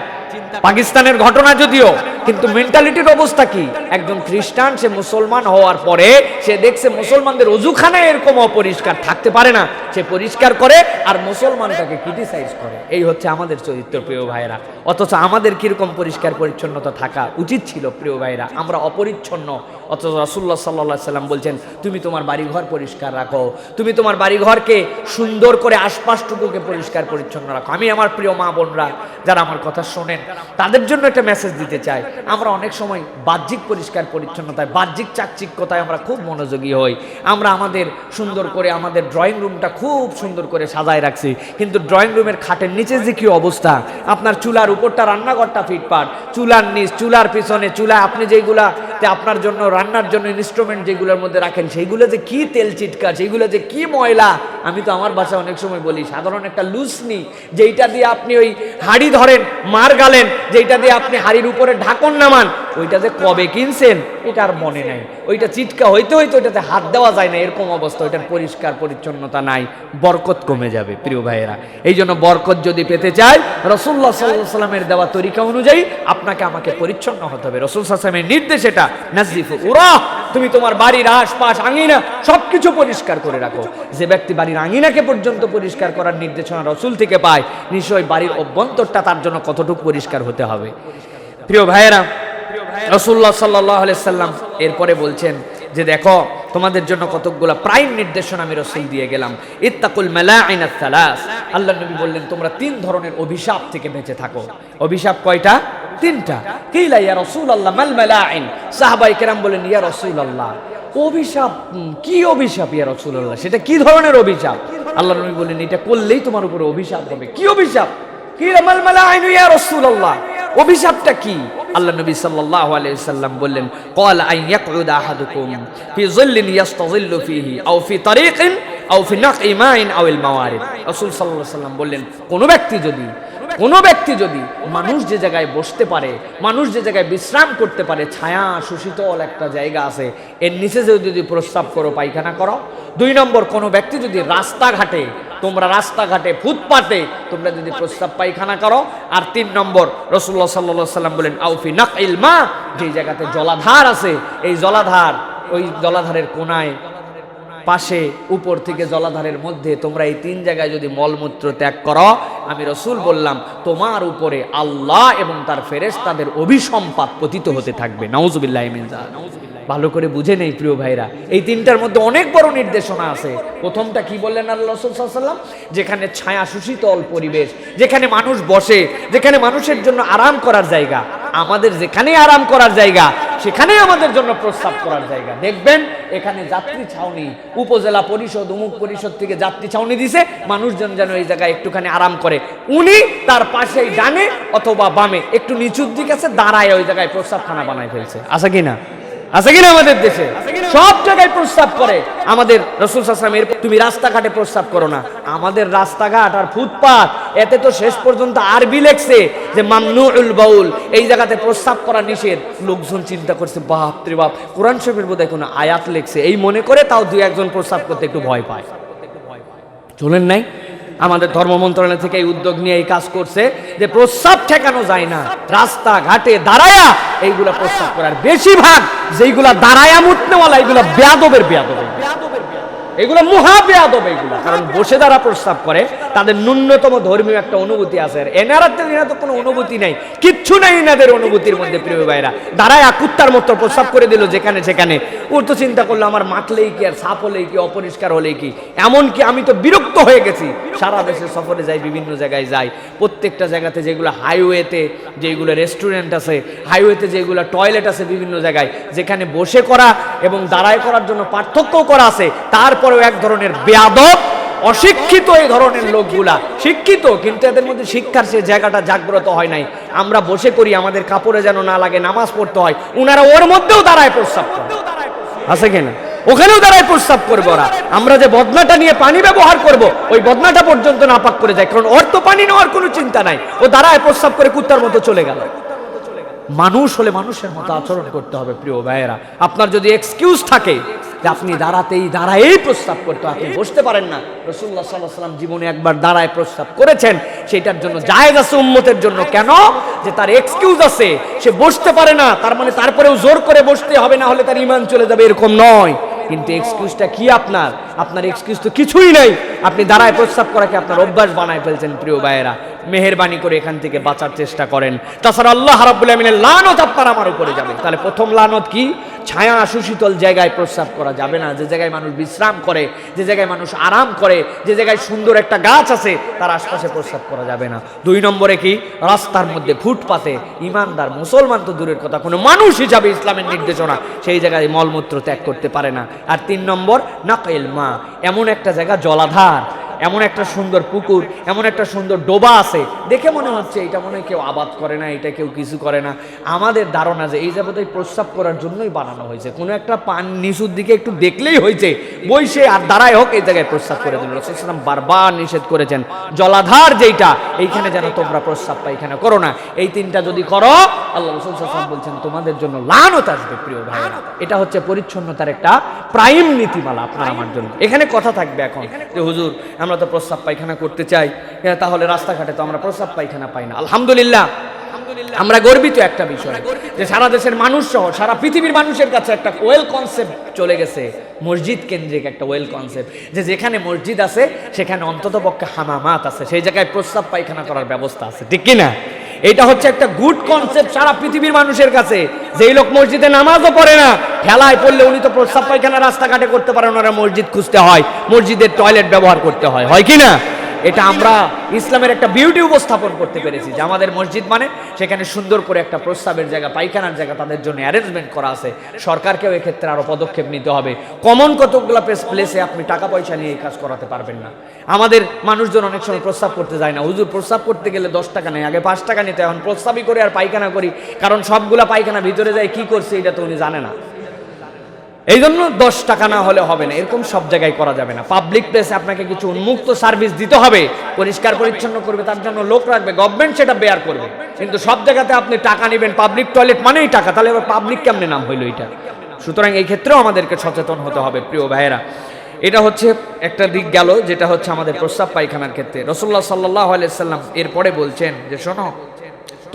পাকিস্তানের ঘটনা যদিও, কিন্তু মেন্টালিটির অবস্থা কি? একজন খ্রিস্টান সে মুসলমান হওয়ার পরে সে দেখছে মুসলমানদের অজুখানা এরকম অপরিষ্কার, থাকতে পারে না, সে পরিষ্কার করে আর মুসলমানটাকে ক্রিটিসাইজ করে। এই হচ্ছে আমাদের চরিত্র প্রিয় ভাইরা। অথচ আমাদের কিরকম পরিষ্কার পরিচ্ছন্নতা থাকা উচিত ছিল প্রিয় ভাইরা, আমরা অপরিচ্ছন্ন। অথচ রাসূলুল্লাহ সাল্লাল্লাহু আলাইহি সাল্লাম বলছেন, তুমি তোমার বাড়িঘর পরিষ্কার রাখো, তুমি তোমার বাড়িঘরকে সুন্দর করে আশপাশটুকুকে পরিষ্কার পরিচ্ছন্ন রাখো। আমি আমার প্রিয় মা বোনরা যারা আমার কথা শোনেন, তাদের জন্য একটা মেসেজ দিতে চাই। আমরা অনেক সময় বাহ্যিক পরিষ্কার পরিচ্ছন্নতায়, বাহ্যিক চাকচিক্যতায় আমরা খুব মনোযোগী হই। আমরা আমাদের সুন্দর করে আমাদের ড্রয়িং রুমটা খুব সুন্দর করে সাজায় রাখছি, কিন্তু ড্রয়িং রুমের খাটের নিচে যে কি অবস্থা, আপনার চুলার উপরটা, রান্নাঘরটা ফিটপাট, চুলার নিচ, চুলার পিছনে, চুলা আপনি যেইগুলাতে আপনার জন্য রান্নার জন্য ইনস্ট্রুমেন্ট যেগুলোর মধ্যে রাখেন, সেইগুলো যে কি তেল চিটকা, সেইগুলো যে কি ময়লা। আমি তো আমার বাসায় অনেক সময় বলি, সাধারণ একটা লুসনি যেইটা দিয়ে আপনি ওই হাঁড়ি ধরেন, মার গালেন, যেইটা দিয়ে আপনি হাঁড়ির উপরে ঢাকন নামান, ওইটা যে কবে কিনছেন এটা আর মনে নাই, ওইটা চিটকা হইতে হইতে ওইটাতে হাত দেওয়া যায় না, এরকম অবস্থা। ওইটার পরিষ্কার পরিচ্ছন্নতা নাই, বরকত কমে যাবে প্রিয় ভাইয়েরা। এই জন্য বরকত যদি পেতে চাই, রাসূলুল্লাহ সাল্লাল্লাহু আলাইহি ওয়াসাল্লামের দেওয়া তরিকা অনুযায়ী আপনাকে আমাকে পরিচ্ছন্ন হতে হবে। রাসূল সাল্লাল্লাহু আলাইহি ওয়াসাল্লামের নির্দেশ এটা, নাযিফু উরা, তুমি তোমার বাড়ির আশপাশ, আঙিনা সবকিছু পরিষ্কার করে রাখো। যে ব্যক্তি বাড়ির আঙিনাকে পর্যন্ত পরিষ্কার করার নির্দেশনা রাসূল থেকে পায়, নিশ্চয়ই বাড়ির অভ্যন্তরটা তার জন্য কতটুকু পরিষ্কার হতে হবে। প্রিয় ভাইয়েরা, রাসূলুল্লাহ সাল্লাল্লাহু আলাইহি সাল্লাম এরপরে বলছেন যে দেখো, তোমাদের জন্য কতকগুলো প্রাইম নির্দেশনা আমি রাসূল দিয়ে গেলাম। ইত্তাকুল মালাইনাত সালাস, আল্লাহ নবী বললেন তোমরা 3 ধরনের অভিশাপ থেকে বেঁচে থাকো। অভিশাপ কয়টা? 3টা। কিলা ইয়া রাসূলুল্লাহ মাল মালাইন, সাহাবায়ে কেরাম বলেন ইয়া রাসূলুল্লাহ অভিশাপ কি? অভিশাপ ইয়া রাসূলুল্লাহ, সেটা কি ধরনের অভিশাপ? আল্লাহ নবী বললেন এটা করলেই তোমার উপরে অভিশাপ হবে। কি অভিশাপ? কিলা মাল মালাইন ইয়া রাসূলুল্লাহ, অভিশাপটা কি? আল্লাহ নবী সাল্লাল্লাহু আলাইহি সাল্লাম বললেন, ক্বালা আন ইয়াকউদা আহাদুকুম ফি যিল্লিন ইয়াস্তাযিল্লু ফিহি আও ফি তারিকিন আও ফি নাকি মাইন আও আল মাওয়ারিদ। রাসূল সাল্লাল্লাহু আলাইহি সাল্লাম বললেন, কোনো ব্যক্তি যদি মানুষ যে জায়গায় বসতে পারে, মানুষ যে জায়গায় বিশ্রাম করতে পারে, ছায়া সুশীতল একটা জায়গা আছে, এর নিচে যদি প্রস্রাব করো, পায়খানা করো। 2 নম্বর, কোনো ব্যক্তি যদি রাস্তাঘাটে ফুটপাতে তোমরা যদি প্রস্রাব পায়খানা করো। আর 3 নম্বর, রাসূলুল্লাহ সাল্লাল্লাহু আলাইহি সাল্লাম বলেন আও ফি নাকিল মা, যে জায়গাতে জলাধার আছে, এই ওই জলাধারের কোনায়, পাশে, উপর থেকে জলাধারের মধ্যে তোমরা এই 3 জায়গায় যদি মলমূত্র ত্যাগ করো, আমি রাসূল বললাম তোমার উপরে আল্লাহ এবং তার ফেরেশতাদের অভিসম্পাত পতিত হতে থাকবে। নাউযুবিল্লাহি মিন যালিক। ভালো করে বুঝে নেই প্রিয় ভাইরা, এই 3টার মধ্যে অনেক বড় নির্দেশনা আছে। প্রথমটা কি বললেন আল্লাহ রাসূল সাল্লাল্লাহু আলাইহি ওয়াসাল্লাম? যেখানে ছায়া সুশীতল পরিবেশ, যেখানে মানুষ বসে, যেখানে মানুষের জন্য আরাম করার জায়গা, আমাদের যেখানে আরাম করার জায়গা, সেখানেই আমাদের জন্য প্রস্রাব করার জায়গা। দেখবেন এখানে যাত্রী ছাউনি, উপজেলা পরিষদ অমুক পরিষদ থেকে যাত্রী ছাউনি দিছে, মানুষজন যেন এই জায়গায় একটুখানি আরাম করে। উনি তার পাশেই ডানে অথবা বামে একটু নিচুর দিকে আছে, দাঁড়ায় ওই জায়গায় প্রস্রাবখানা বানায় ফেলছে। আছে কিনা? আছে কিনা? আমাদের দেশে সব জায়গায় প্রস্রাব করে। আমাদের রাসূল সাল্লাল্লাহু আলাইহি ওয়াসাল্লাম তুমি রাস্তাঘাটে প্রস্রাব করো না। আমাদের রাস্তাঘাট আর ফুটপাত, এতে তো শেষ পর্যন্ত আরবি লেখছে যে মামনুউল বাউল, এই জায়গাতে প্রস্রাব করা নিষেধ। লোকজন চিন্তা করছে বাপ রে বাপ, কোরআন শরীফের বোধহয় কোনো আয়াত লেখছে, এই মনে করে তাও দুই একজন প্রস্রাব করতে একটু ভয় পায়। চলেন নাই? আমাদের ধর্ম মন্ত্রণালয় থেকে এই উদ্যোগ নিয়ে এই কাজ করছে যে প্রস্রাব ঠেকানো যায় না, রাস্তাঘাটে দাঁড়ায়া এইগুলা প্রস্রাব করার। বেশিরভাগ যেইগুলা দাঁড়ায়া মুতনেওয়ালা এইগুলা বেয়াদবের বেয়াদব, এগুলো মহা বেয়াদব এগুলা। কারণ বসে যারা প্রস্রাব করে তাদের ন্যূনতম ধর্মীয় একটা অনুভূতি আছে, এনারা তো কোনো অনুভূতি নাই, কিচ্ছু নাই এনাদের অনুভূতির মধ্যে। প্রিয় ভাইরা, দাঁড়ায় কুত্তার মতো প্রস্রাব করে দিল যেখানে সেখানে। ওর তো চিন্তা করলো আমার মাখলেই কি আর সাফ হলেই কি, অপরিষ্কার হলেই কি। এমনকি আমি তো বিরক্ত হয়ে গেছি, সারা দেশে সফরে যাই, বিভিন্ন জায়গায় যাই, প্রত্যেকটা জায়গাতে যেগুলো হাইওয়েতে যেগুলো রেস্টুরেন্ট আছে, হাইওয়েতে যেগুলো টয়লেট আছে বিভিন্ন জায়গায়, যেখানে বসে করা এবং দাঁড়ায় করার জন্য পার্থক্য করা আছে, তারপরেও এক ধরনের বেয়াদব অশিক্ষিত এই ধরনের লোকগুলা, শিক্ষিত কিন্তু এদের মধ্যে শিক্ষার সে জায়গাটা জাগ্রত হয় নাই। আমরা বসে করি, আমাদের কাপড়ে যেন না লাগে, নামাজ পড়তে হয়, উনারা ওর মধ্যেও দাঁড়ায় প্রস্রাব করে। আছে কিনা? ওখানেও দাঁড়ায় প্রস্রাব করবো ওরা। আমরা যে বদনাটা নিয়ে পানি ব্যবহার করব, ওই বদনাটা পর্যন্ত নাপাক করে যায়, কারণ ওর তো পানি নেওয়ার কোনো চিন্তা নাই, ও দাঁড়ায় প্রস্রাব করে কুত্তার মতো চলে গেল। মানুষ হলে মানুষের মতো আচরণ করতে হবে। প্রিয় ভাইয়েরা, আপনার যদি এক্সকিউজ থাকে যে আপনি দাঁড়ায়েই প্রস্রাব করতে, আপনি বসতে পারেন না, রাসূলুল্লাহ সাল্লাল্লাহু আলাইহি ওয়াসাল্লাম জীবনে একবার দাঁড়ায় প্রস্রাব করেছেন, সেটার জন্য জায়েজ আছে উম্মতের জন্য। কেন? যে তার এক্সকিউজ আছে, সে বসতে পারে না, তার মানে তারপরেও জোর করে বসতে হবে, না হলে তার ঈমান চলে যাবে, এরকম নয়। কিন্তু এক্সকিউজটা কি আপনার এক্সকিউজ তো কিছুই নাই। আপনি দাঁড়ায় প্রস্রাব করাকে আপনার অভ্যাস বানায় ফেলছেন। প্রিয় ভাইয়েরা, মেহেরবানি করে এখান থেকে বাঁচার চেষ্টা করেন, তাছাড়া আল্লাহ রাব্বুল আমিনের লানত আপনার আমার উপরে যাবে। তাহলে প্রথম লানত কি? ছায়া সুশীতল জায়গায় প্রস্রাব করা যাবে না, যে জায়গায় মানুষ বিশ্রাম করে, যে জায়গায় মানুষ আরাম করে, যে জায়গায় সুন্দর একটা গাছ আছে, তার আশপাশে প্রস্রাব করা যাবে না। 2 নম্বরে কি? রাস্তার মধ্যে, ফুটপাতে। ইমানদার মুসলমান তো দূরের কথা, কোনো মানুষ হিসাবে ইসলামের নির্দেশনা সেই জায়গায় মলমূত্র ত্যাগ করতে পারে না। আর 3 নম্বর নাকাইল মা, এমন একটা জায়গা, জলাধার, এমন একটা সুন্দর পুকুর, এমন একটা সুন্দর ডোবা আছে, দেখে মনে হচ্ছে এটা মনে হয় কেউ আবাদ করে না, এটা কেউ কিছু করে না। আমাদের ধারণা যে এই যাবতীয় প্রস্রাব করার জন্যই বানানো হয়েছে, কোনো একটা পান নিচুর দিকে একটু দেখলেই হয়েছে, বইসে আর দাঁড়ায় হোক এই জায়গায় প্রস্রাব করে দিল। রাসূল সাল্লাল্লাহু আলাইহি ওয়াসাল্লাম বারবার নিষেধ করেছেন, জলাধার যেইটা, এইখানে যেন তোমরা প্রস্রাব পায়খানা করো না। এই 3টা যদি করো, আল্লাহ রাসূল সাল্লাল্লাহু আলাইহি ওয়াসাল্লাম বলছেন তোমাদের জন্য লানত আসবে। প্রিয় ভাইরা, এটা হচ্ছে পরিচ্ছন্নতার একটা প্রাইম নীতিমালা আপনার আমার জন্য। এখানে কথা থাকবে এখন যে হুজুর আমরা তো প্রস্রাব পায়খানা করতে চাই, তাহলে রাস্তাঘাটে তো আমরা প্রস্রাব পায়খানা পাই না। আলহামদুলিল্লাহ, আমরা গর্বিত একটা বিষয় যে সারা দেশের মানুষ সহ সারা পৃথিবীর মানুষের কাছে একটা ওয়েল কনসেপ্ট চলে গেছে, মসজিদ কেন্দ্রিক একটা ওয়েল কনসেপ্ট, যে যেখানে মসজিদ আছে সেখানে অন্তত পক্ষে হামামাত আছে, সেই জায়গায় প্রস্রাব পায়খানা করার ব্যবস্থা আছে, ঠিক কিনা? এটা হচ্ছে একটা গুড কনসেপ্ট সারা পৃথিবীর মানুষের কাছে। যেই লোক মসজিদে নামাজও পড়ে না, ঠেলায় পড়লে উনি তো প্রস্রাব পায়খানা রাস্তাঘাটে করতে পারেন, ওরা মসজিদ খুঁজতে হয়, মসজিদের টয়লেট ব্যবহার করতে হয়, হয় কি না? এটা আমরা ইসলামের একটা বিউটি উপস্থাপন করতে পেরেছি যে আমাদের মসজিদ মানে সেখানে সুন্দর করে একটা প্রস্রাবের জায়গা, পায়খানার জায়গা তাদের জন্য অ্যারেঞ্জমেন্ট করা আছে। সরকারকেও এক্ষেত্রে আরও পদক্ষেপ নিতে হবে। কমন কতগুলো প্লেসে আপনি টাকা পয়সা নিয়ে এই কাজ করাতে পারবেন না। আমাদের মানুষজন অনেক সময় প্রস্রাব করতে যায় না, হুজুর প্রস্রাব করতে গেলে 10 টাকা নেই, আগে 5 টাকা নিতে, এখন প্রস্রাবই করে আর পায়খানা করি, কারণ সবগুলা পায়খানা ভিতরে যায়, কি করছে এটা তো উনি জানে না। এই জন্য 10 টাকা না হলে হবে না, এরকম সব জায়গায় করা যাবে না। পাবলিক প্লেসে আপনাকে কিছু উন্মুক্ত সার্ভিস দিতে হবে, পরিষ্কার পরিচ্ছন্ন করবে, তার জন্য লোক রাখবে, গভর্নমেন্ট সেটা বেয়ার করবে। কিন্তু সব জায়গাতে আপনি টাকা নেবেন, পাবলিক টয়লেট মানেই টাকা, তাহলে এবার পাবলিক কেমনে নাম হইলো এটা? সুতরাং এই ক্ষেত্রেও আমাদেরকে সচেতন হতে হবে। প্রিয় ভাইয়েরা, এটা হচ্ছে একটা দিক গেল, যেটা হচ্ছে আমাদের প্রস্রাব পায়খানার ক্ষেত্রে। রাসূলুল্লাহ সাল্লাল্লাহু আলাইহি ওয়াসাল্লাম এরপরে বলছেন যে শোনো,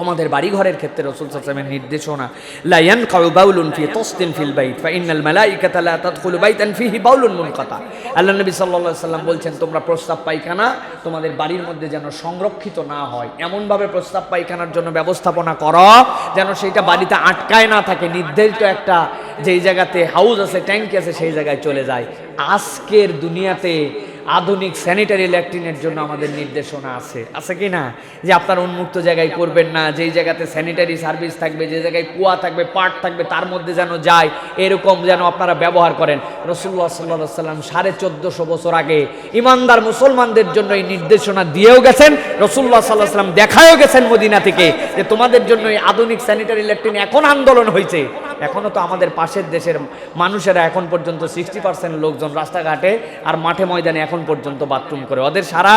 তোমাদের বাড়িঘরের ক্ষেত্রে রাসূল সাল্লাল্লাহু আলাইহি ওয়াসাল্লামের নির্দেশনা, লা ইয়ানকাউ বাউলুন ফি তাসতিন ফিল বাইত ফা ইন্নাল মালাইকাতা লা তাদখুলু বাইতান ফিহি বাউলুন মুনকাতা। আল্লাহ নবী সাল্লাল্লাহু আলাইহি ওয়াসাল্লাম বলছেন, তোমরা প্রস্রাব পায়খানা তোমাদের বাড়ির মধ্যে যেন সংরক্ষিত না হয়, এমনভাবে প্রস্রাব পায়খানার জন্য ব্যবস্থাপনা করো যেন সেইটা বাড়িতে আটকায় না থাকে, নির্ধারিত একটা যেই জায়গাতে হাউস আছে, ট্যাঙ্কি আছে, সেই জায়গায় চলে যায়। আজকের দুনিয়াতে আধুনিক স্যানিটারি ল্যাট্রিনের জন্য আমাদের নির্দেশনা আছে কি না? যে আপনারা উন্মুক্ত জায়গায় করবেন না, যেই জায়গাতে স্যানিটারি সার্ভিস থাকবে, যে জায়গায় কুয়া থাকবে, পাট থাকবে, তার মধ্যে যেন যায়, এরকম যেন আপনারা ব্যবহার করেন। রাসূলুল্লাহ সাল্লাল্লাহু আলাইহি সাল্লাম 1450 বছর আগে ইমানদার মুসলমানদের জন্য এই নির্দেশনা দিয়েও গেছেন। রাসূলুল্লাহ সাল্লাল্লাহু আলাইহি সাল্লাম দেখায়ও গেছেন মদিনা থেকে যে তোমাদের জন্য এই আধুনিক স্যানিটারি ল্যাট্রিন এখন আন্দোলন হয়েছে। এখনো তো আমাদের পাশের দেশের মানুষেরা এখন পর্যন্ত 60% লোকজন রাস্তাঘাটে আর মাঠে ময়দানে এখন পর্যন্ত বাথরুম করে। ওদের সারা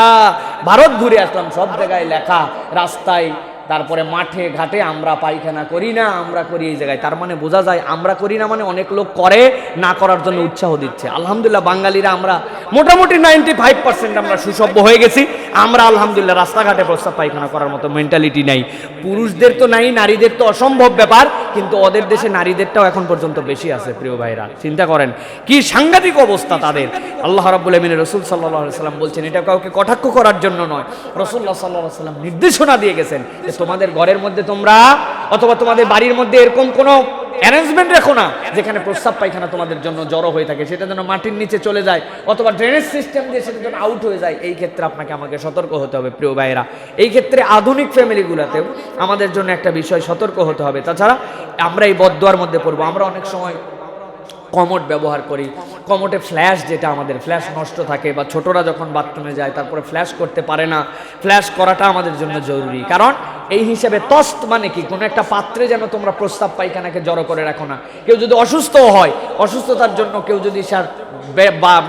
ভারত ঘুরে আসলাম, সব জায়গায় লেখা, রাস্তায়, তারপরে মাঠে ঘাটে আমরা পায়খানা করি না, আমরা করি এই জায়গায়। তার মানে বোঝা যায় আমরা করি না মানে অনেক লোক করে, না করার জন্য উৎসাহ দিচ্ছে। আলহামদুলিল্লাহ বাঙালিরা আমরা মোটামুটি 95% আমরা সুসভ্য হয়ে গেছি। আমরা আলহামদুলিল্লাহ রাস্তাঘাটে প্রস্তাব পায়খানা করার মতো মেন্টালিটি নাই। পুরুষদের তো নাই, নারীদের তো অসম্ভব ব্যাপার, কিন্তু ওদের দেশে নারীদেরটাও এখন পর্যন্ত বেশি আছে। প্রিয় ভাইরা, চিন্তা করেন কি সাংঘাতিক অবস্থা তাদের। আল্লাহ রাব্বুল আমিন রাসূল সাল্লাল্লাহু আলাইহি সাল্লাম বলছেন, এটা কাউকে কটাক্ষ করার জন্য নয়, রাসূলুল্লাহ সাল্লাল্লাহু আলাইহি সাল্লাম নির্দেশনা দিয়ে গেছেন যে তোমাদের ঘরের মধ্যে তোমরা অথবা তোমাদের বাড়ির মধ্যে এরকম কোনো অ্যারেঞ্জমেন্ট রেখো না যেখানে প্রস্রাব পায়খানা তোমাদের জন্য জড়ো হয়ে থাকে, সেটা যেন মাটির নিচে চলে যায় অথবা ড্রেনেজ সিস্টেম দিয়ে সেটা যেন আউট হয়ে যায়। এই ক্ষেত্রে আপনাকে আমাকে সতর্ক হতে হবে প্রিয় ভাইয়েরা। এই ক্ষেত্রে আধুনিক ফ্যামিলিগুলোতেও আমাদের জন্য একটা বিষয় সতর্ক হতে হবে। তাছাড়া আমরা এই বদদোয়ার মধ্যে পড়বো। আমরা অনেক সময় কমোড ব্যবহার করি, কমোডে ফ্ল্যাশ, যেটা আমাদের ফ্ল্যাশ নষ্ট থাকে, বা ছোটরা যখন বাথরুমে যায় তারপরে ফ্ল্যাশ করতে পারে না, ফ্ল্যাশ করাটা আমাদের জন্য জরুরি। কারণ এই হিসাবে তস্ত মানে কি, কোনো একটা পাত্রে যেন তোমরা প্রস্তাব পায়খানাকে জড়ো করে রাখো না। কেউ যদি অসুস্থ হয়, অসুস্থতার জন্য কেউ যদি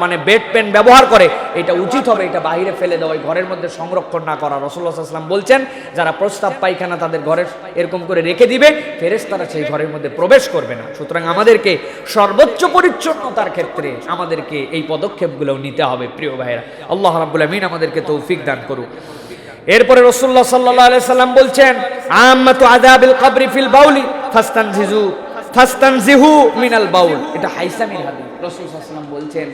মানে বেড পেন ব্যবহার করে, এটা উচিত হবে এটা বাইরে ফেলে দেওয়া, ঘরের মধ্যে সংরক্ষণ না করা। রাসূলুল্লাহ সাল্লাল্লাহু আলাইহি ওয়াসাল্লাম বলছেন যারা প্রস্তাব পায়খানা তাদের ঘরের এরকম করে রেখে দিবে, ফেরেশতারা সেই ঘরের মধ্যে প্রবেশ করবে না। সুতরাং আমাদেরকে সর্বোচ্চ পরিচ্ছন্নতার ক্ষেত্রে আমাদেরকে এই পদক্ষেপগুলো নিতে হবে প্রিয় ভাইয়েরা। আল্লাহ রাব্বুল আমিন আমাদেরকে তৌফিক দান করুক। এরপরে রাসূলুল্লাহ সাল্লাল্লাহু আলাইহি সাল্লাম বলছেন, আম্মাতু আযাবিল কবরি ফিল বাউলি ফাস্তানজিহু মিনাল বাউল। এটা হাইসামির হাদিস। রাসূল সাল্লাল্লাহু আলাইহি ওয়াসাল্লাম বলছেন,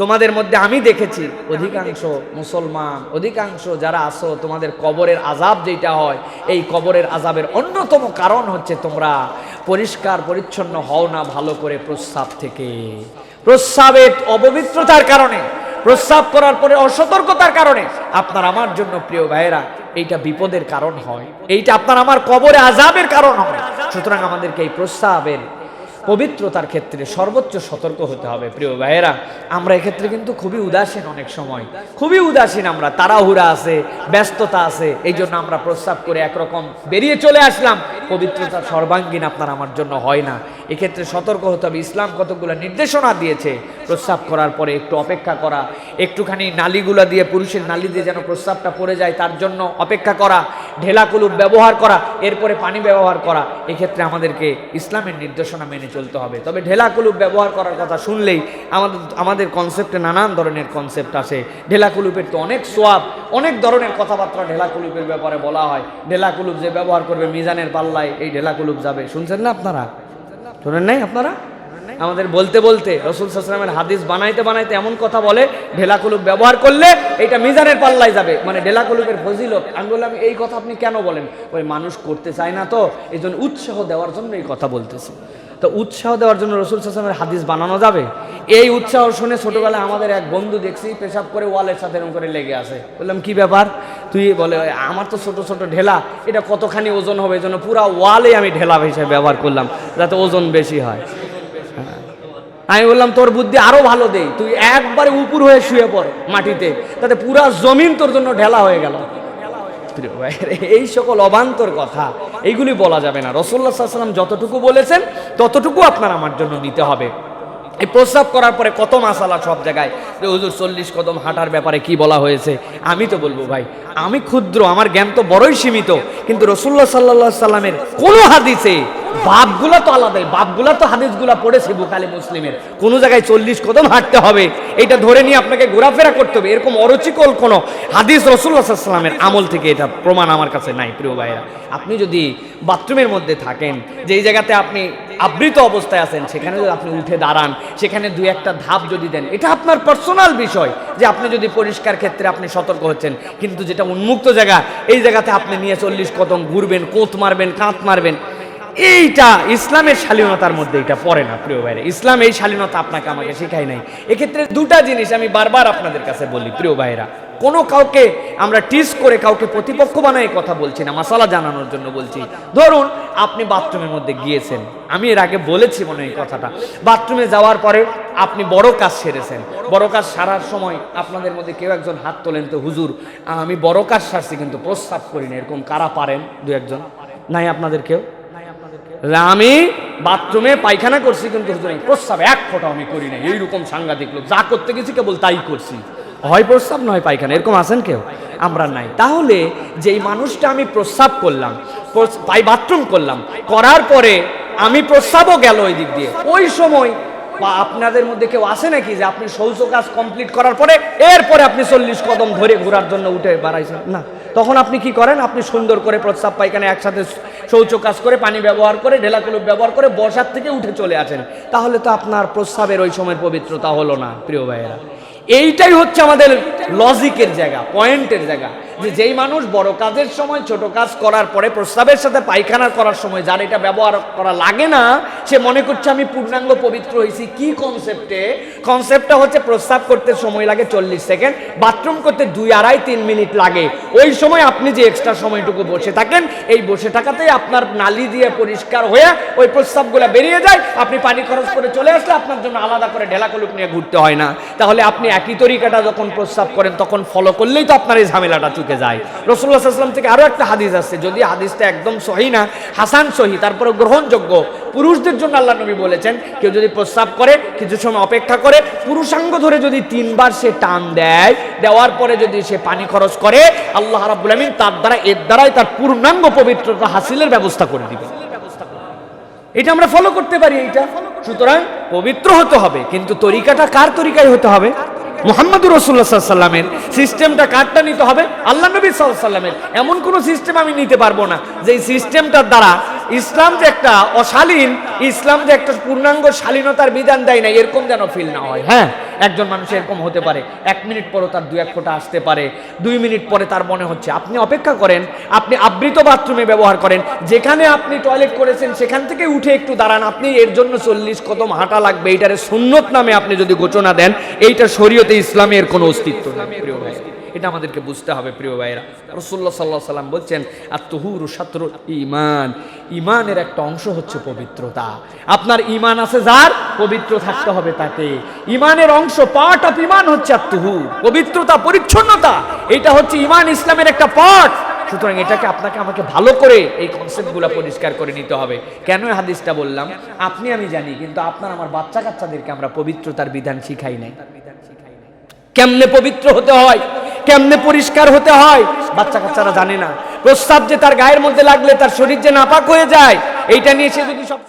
তোমাদের মধ্যে আমি দেখেছি অধিকাংশ মুসলমান, অধিকাংশ যারা আসো, তোমাদের কবরের আযাব যেটা হয়, এই কবরের আযাবের অন্যতম কারণ হচ্ছে তোমরা পরিষ্কার পরিচ্ছন্ন হও না ভালো করে প্রস্রাব থেকে। প্রস্রাবের অপবিত্রতার কারণে, প্রস্রাব করার পরে অসতর্কতার কারণে আপনার আমার জন্য প্রিয় ভাইয়েরা এইটা বিপদের কারণ হয়, এইটা আপনার আমার কবরে আযাবের কারণ হয়। সুতরাং আমাদেরকে এই প্রস্রাবের পবিত্রতার ক্ষেত্রে সর্বোচ্চ সতর্ক হতে হবে প্রিয় ভাইয়েরা। আমরা এক্ষেত্রে কিন্তু খুবই উদাসীন, অনেক সময় খুবই উদাসীন, আমরা তাড়াহুড়া আছে, ব্যস্ততা আছে, এই জন্য আমরা প্রস্রাব করে একরকম বেরিয়ে চলে আসলাম। পবিত্রতার সর্বাঙ্গীন আপনার আমার জন্য হয় না। এক্ষেত্রে সতর্ক হতে হবে। ইসলাম কতগুলো নির্দেশনা দিয়েছে, প্রস্রাব করার পরে একটু অপেক্ষা করা, একটুখানি নালীগুলা দিয়ে, পুরুষের নালী দিয়ে যেন প্রস্রাবটা পড়ে যায় তার জন্য অপেক্ষা করা, ঢেলা কুলুপ ব্যবহার করা, এরপরে পানি ব্যবহার করা। এক্ষেত্রে আমাদেরকে ইসলামের নির্দেশনা মেনে চলতে হবে। তবে ঢেলা কুলুপ ব্যবহার করার কথা শুনলেই আমাদের কনসেপ্টে নানান ধরনের কনসেপ্ট আসে। ঢেলা কুলুপের তো অনেক সোয়াব, অনেক ধরনের কথাবার্তা ঢেলা কুলুপের ব্যাপারে বলা হয়। ঢেলা কুলুপ যে ব্যবহার করবে মিজানের পাল্লায় এই ঢেলা কুলুপ যাবে। শুনছেন না আপনারা? শোনেন নাই আপনারা? আমাদের বলতে বলতে রাসূল সাল্লাল্লাহু আলাইহি ওয়াসাল্লামের হাদিস বানাইতে বানাইতে এমন কথা বলে, ঢেলা কুলুপ ব্যবহার করলে এটা মিজানের পাল্লায় যাবে, মানে ঢেলা কুলুপের ফজিলত। আমি বললাম এই কথা আপনি কেন বলেন? ওই মানুষ করতে চায় না, তো এই জন্য উৎসাহ দেওয়ার জন্য এই কথা বলতেছি। তো উৎসাহ দেওয়ার জন্য রাসূল সাল্লাল্লাহু আলাইহি ওয়াসাল্লামের হাদিস বানানো যাবে? এই উৎসাহ শুনে ছোটবেলায় আমাদের এক বন্ধু দেখছি পেশাব করে ওয়ালের সাথে এরকম করে লেগে আছে। বললাম কি ব্যাপার? তুই বলে আমার তো ছোট ছোট ঢেলা, এটা কতখানি ওজন হবে, এই জন্য পুরা ওয়ালে আমি ঢেলা হিসেবে ব্যবহার করলাম যাতে ওজন বেশি হয়। আমি বললাম তোর বুদ্ধি আরো ভালো দেই, তুই একবারে উপর হয়ে শুয়ে পড় মাটিতে, তাতে পুরা জমিন তোর জন্য ঢেলা হয়ে গেল। এই সকল অবান্তর কথা এইগুলি বলা যাবে না। রাসূলুল্লাহ সাল্লাল্লাহু আলাইহি ওয়াসাল্লাম যতটুকু বলেছেন ততটুকু আপনার আমার জন্য নিতে হবে। এই প্রস্রাব করার পরে কত মাসালা সব জায়গায়, যে হুজুর 40 কদম হাঁটার ব্যাপারে কি বলা হয়েছে। আমি তো বলবো ভাই, আমি ক্ষুদ্র, আমার জ্ঞান তো বড়ই সীমিত, কিন্তু রাসূলুল্লাহ সাল্লাল্লাহু আলাইহি ওয়াসাল্লামের কোন হাদিসে, বাপগুলা তো আলাদাই, বাপগুলা তো হাদিসগুলা পড়েছে বুখারী মুসলিমের, কোন জায়গায় 40 কদম হাঁটতে হবে এটা ধরে নিয়ে আপনাকে ঘোরাফেরা করতে হবে, এরকম অরুচিকল কোন হাদিস রাসূলুল্লাহ সাল্লাল্লাহু আলাইহি ওয়াসাল্লামের আমল থেকে এটা প্রমাণ আমার কাছে নাই। প্রিয় ভাইরা, আপনি যদি বাথরুমের মধ্যে থাকেন, যেই জায়গাতে আপনি আবৃত অবস্থায় আছেন, সেখানে যদি আপনি উঠে দাঁড়ান, সেখানে দুই একটা ধাপ যদি দেন, এটা আপনার পার্সোনাল বিষয় যে আপনি যদি পরিষ্কার ক্ষেত্রে আপনি সতর্ক হচ্ছেন। কিন্তু যেটা উন্মুক্ত জায়গা, এই জায়গাতে আপনি নিয়ে 40 কদম ঘুরবেন, কোঁত মারবেন, কাঁত মারবেন, এইটা ইসলামের শালীনতার মধ্যে এটা পড়ে না প্রিয় ভাইরা। ইসলাম এই শালীনতা আপনাকে আমাকে শেখায় নাই। এক্ষেত্রে দুটা জিনিস আমি বারবার আপনাদের কাছে বলি প্রিয় ভাইরা, কোনো কাউকে আমরা টিস করে কাউকে প্রতিপক্ষ বানায় কথা বলছি না, মাসালা জানানোর জন্য বলছি। ধরুন আপনি বাথরুমের মধ্যে গিয়েছেন, আমি এর আগে বলেছি মনে হয় এই কথাটা, বাথরুমে যাওয়ার পরে আপনি বড় কাজ সেরেছেন, বড় কাজ সারার সময় আপনাদের মধ্যে কেউ একজন হাত তোলেন তো, হুজুর আমি বড় কাজ সারছি কিন্তু প্রস্রাব করি না, এরকম কারা পারেন? দু একজন নাই আপনাদের কেউ? আমি বাথরুমে পায়খানা করছি কিন্তু হুজুর প্রস্রাব এক ফোঁটা আমি করি না, এইরকম সাংঘাতিক লোক, যা করতে গেছি কেবল তাই করছি, হয় প্রস্রাব নয় পায়খানা, এরকম আছেন কেউ? আমরা নাই। তাহলে যেই মানুষটা আমি প্রস্রাব করলাম, বাথরুম করলাম, করার পরে আমি প্রস্রাবও গেল ওই দিক দিয়ে, ওই সময় বা আপনাদের মধ্যে কেউ আসে নাকি যে আপনি শৌচ কাজ কমপ্লিট করার পরে এরপরে আপনি 40 কদম ধরে ঘোরার জন্য উঠে বাড়াইছেন? না। তখন আপনি কি করেন? আপনি সুন্দর করে প্রস্রাব পায়খানা একসাথে শৌচ কাজ করে পানি ব্যবহার করে ঢেলা কলুপ ব্যবহার করে বসার থেকে উঠে চলে আসেন। তাহলে তো আপনার প্রস্রাবের ওই সময়ের পবিত্রতা হলো না প্রিয় ভাইয়েরা। এইটাই হচ্ছে আমাদের লজিকের জায়গা, পয়েন্টের জায়গা, যে যেই মানুষ বড় কাজের সময় ছোট কাজ করার পরে প্রস্রাবের সাথে পায়খানা করার সময় যার এটা ব্যবহার করা লাগে না, সে মনে করছে আমি পূর্ণাঙ্গ পবিত্র হয়েছি। কি কনসেপ্টে? কনসেপ্টটা হচ্ছে প্রস্রাব করতে সময় লাগে 40 সেকেন্ড, বাথরুম করতে 2-2.5-3 মিনিট লাগে। ওই সময় আপনি যে এক্সট্রা সময়টুকু বসে থাকেন, এই বসে থাকাতেই আপনার নালি দিয়ে পরিষ্কার হয়ে ওই প্রস্রাবগুলো বেরিয়ে যায়। আপনি পানি খরচ করে চলে আসলে আপনার জন্য আলাদা করে ঢেলা কলুপ নিয়ে ঘুরতে হয় না। তাহলে আপনি একই তরিকাটা যখন প্রস্রাব করেন তখন ফলো করলেই তো আপনার এই ঝামেলাটা চুকে যায়। রাসূলুল্লাহ সাল্লাল্লাহু আলাইহি ওয়াসাল্লাম থেকে আরো একটা হাদিস আছে, যদি হাদিসটা একদম সহি না, হাসান সহি, তারপরে গ্রহণযোগ্য। পুরুষদের জন্য আল্লাহ নবী বলেছেন, কেউ যদি প্রস্রাব করে কিছু সময় অপেক্ষা করে পুরুষাঙ্গ ধরে যদি 3 বার সে টান দেয়, দেওয়ার পরে যদি সে পানি খরচ করে, আল্লাহ রাব্বুল আমিন তার দ্বারা এর দ্বারাই তার পূর্ণাঙ্গ পবিত্রতা হাসিলের ব্যবস্থা করে দিবেন। এটা আমরা ফলো করতে পারি এইটা। সুতরাং পবিত্র হতে হবে, কিন্তু তরিকাটা কার তরিকায় হতে হবে? মুহাম্মদুর রাসূলুল্লাহ সাল্লাল্লাহু আলাইহি ওয়াসাল্লামের সিস্টেমটা কারটা নিতে হবে? আল্লাহ নবী সাল্লাল্লাহু আলাইহি ওয়াসাল্লামের। এমন কোন সিস্টেম আমি নিতে পারবো না যে সিস্টেমটার দ্বারা ইসলাম যে একটা অশালীন, ইসলাম যে একটা পূর্ণাঙ্গ শালীনতার বিধান দেয় না, এরকম যেন ফিল না হয়। হ্যাঁ, একজন মানুষ এরকম হতে পারে, 1 মিনিট পরে তার 2-1 ফোঁটা আসতে পারে, 2 মিনিট পরে তার মনে হচ্ছে। আপনি অপেক্ষা করেন, আপনি আবৃত বাথরুমে ব্যবহার করেন, যেখানে আপনি টয়লেট করেছেন সেখান থেকে উঠে একটু দাঁড়ান, আপনি এর জন্য 40 কদম হাঁটা লাগবে, এইটারে সুন্নত নামে আপনি যদি ঘোষণা দেন, এইটা শরীয়তে ইসলামের কোনো অস্তিত্ব নেই প্রিয় ভাই। এটা আমাদেরকে বুঝতে হবে প্রিয় ভাইরা। রাসূলুল্লাহ সাল্লাল্লাহু আলাইহি ওয়াসাল্লাম বলছেন, আত-তুহুরু শাতরুল ঈমান, ঈমানের একটা অংশ হচ্ছে পবিত্রতা। আপনার ঈমান আছে যার, পবিত্র থাকতে হবে তাকে। ঈমানের অংশ, পার্ট অফ ঈমান হচ্ছে আত-তুহুর, পবিত্রতা, পরিচ্ছন্নতা। এটা হচ্ছে ঈমান, ইসলামের একটা পার্ট। সুতরাং এটাকে আপনাকে আমাকে ভালো করে এই কনসেপ্টগুলো পরিষ্কার করে নিতে হবে। কেন এই হাদিসটা বললাম? আপনি আমি জানি, কিন্তু আপনার আমার বাচ্চা কাচ্চাদেরকে আমরা পবিত্রতার বিধান শিখাই নাই। কেমনে পবিত্র হতে হয়, কেমনে পরিষ্কার হতে হয়, বাচ্চা কাচ্চারা জানে না। প্রস্রাব যে তার গায়ের মধ্যে লাগলে তার শরীর যে নাপাক হয়ে যায়, এইটা নিয়ে সে যদি সব